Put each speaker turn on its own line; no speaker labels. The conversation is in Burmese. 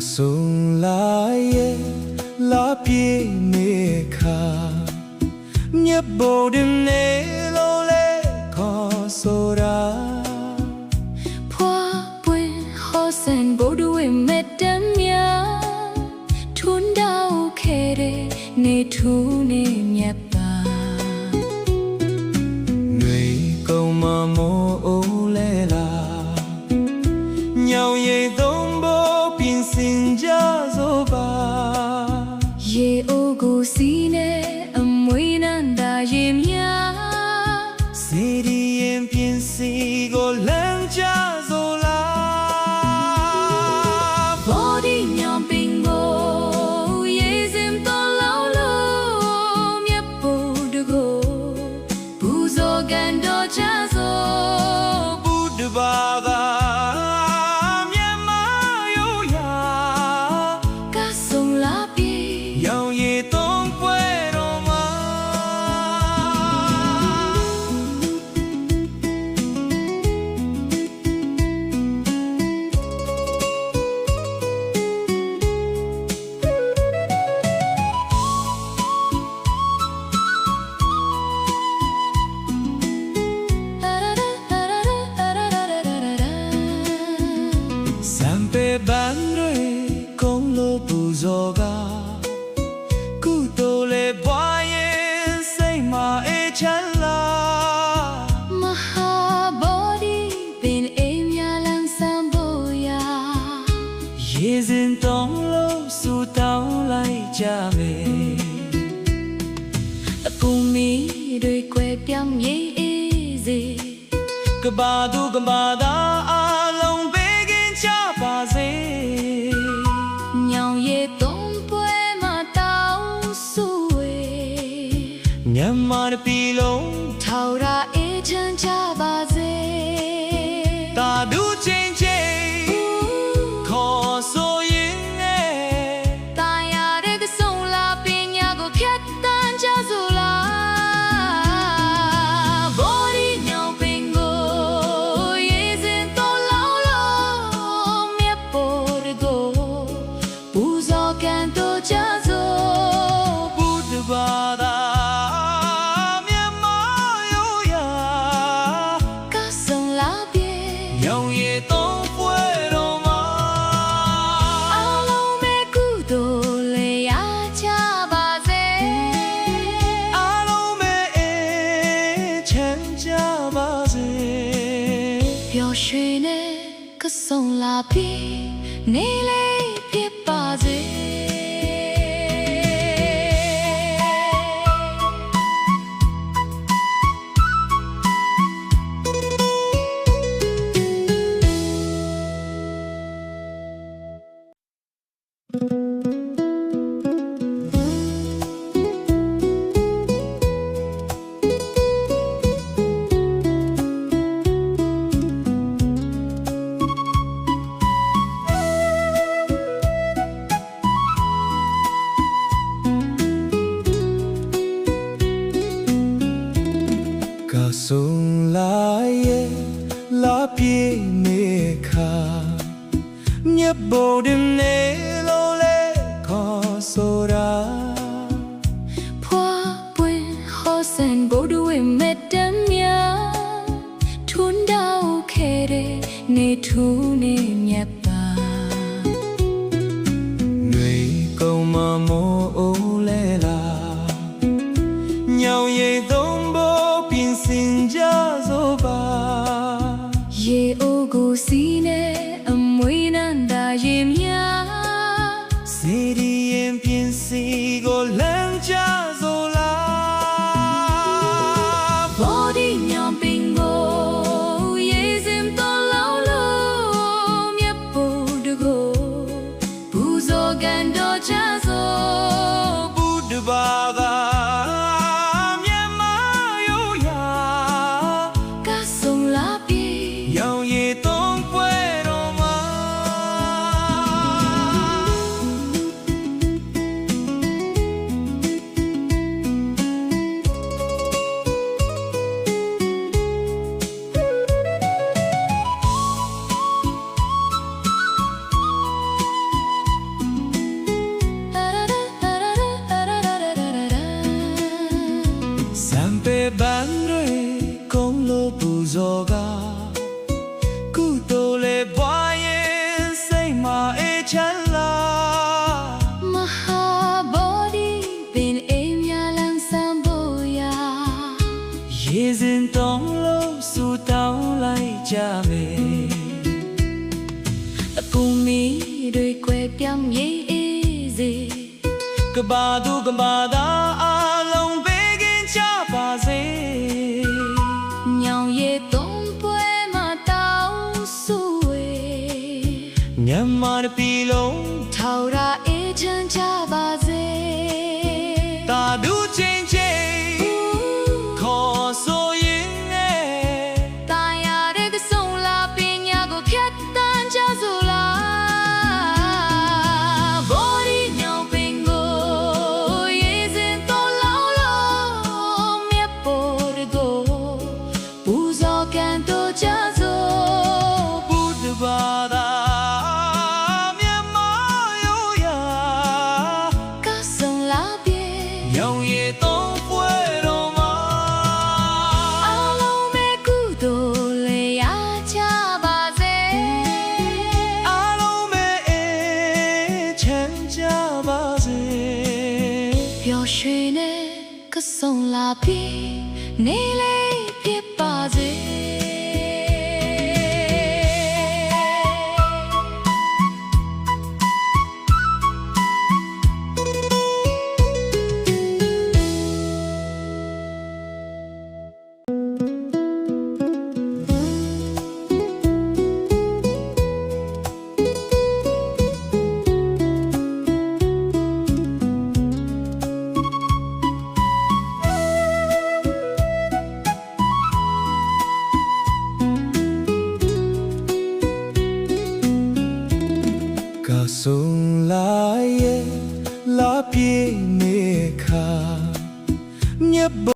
送来耶，拉皮尼卡，你不的内罗嘞可索拉。
破本好生不ดู没得命，吞到开的你吐你灭吧。
女狗妈莫欧嘞啦，鸟也东不。新家走吧，
夜乌古西呢，没难大夜明，
谁的眼边是个人家走啦，
我的娘兵我夜深到老路，灭不得过，不做干多家走，
不得吧个。班瑞公路不走个，古多嘞巴耶谁嘛爱吃啦？
马哈巴迪边爱呀浪上波呀，
夜深东路苏到来家呗，
不米对怪表也是，
个巴杜个巴达阿龙贝根家巴子。
鸟也东北嘛到苏诶，
娘妈的皮笼，
头拉一层茶巴子，
大肚尖尖，可索因诶，
大呀这个送啦边呀个撇单家走啦，我的鸟兵我也是到老了，灭不得过。不做干多家做，
不得把它面貌优雅，
歌声拉别，
永远都不会落寞。
阿龙没孤独嘞呀家巴子，
阿龙没爱全家巴子，
表水呢歌声拉别，你嘞别巴子。
送来耶，拉皮尼卡，你不的内罗嘞可索拉。
破本好生不ดู没得命，吞到开的你吐你灭吧。
女狗妈莫欧嘞啦，鸟也东不。新家走吧，
夜乌古西呢，没难大夜明，
谁的眼边是个人家走啦？
我
စေပန်းတွေကုန်းလို့ပူဇော်ကကုသိုလ်လေးပွားရင်စိတ်မှာအေးချမ်းလာ
မဟာဗောဓိပင်အိမ်များလန်းဆန်းဖို့ရာ
ရေစင်တောင်းလို့ဆူတောင်းလိုက်ကြမယ်
အပူမီတွေကွယ်ပြောင်းရေးအေးစေ
ကဘာသူကဘာသာအလုံးပေးကင်းကြပါစေ
ညောင်ရည်သုံးပွဲမှာတောင်းစုဝေ
မြန်မာတစ်ပြည်လုံး
ထောက်ရာအေးချမ်းကြပါစေ
တာဒူချင်းချင်းခေါ်ဆိုရင်နဲ့
တာယာတဲ့ကဆုံလာပညာကိုဖြတ်တန်းကြစို့လားဘော်ဒီညောင်ပင်ကိုရေစင်တော်လောင်းလို့မြတ်ပေါ်ရကိုပူဇော်ကန်တို့ကြစို့
ဘုဒ္ဓဘာသာမြန်မာရိုးရာ
ကဆုံလာပြေ
ရောင်ရည်သုံးပွဲတော်မှာ
အားလုံးပဲကုသိုလ်လေးရကြပါစေ
အားလုံးပဲအေးချမ်းကြပါစေ
ပျော်ရွှင်တဲ့ကဆုံလာပြီနေလ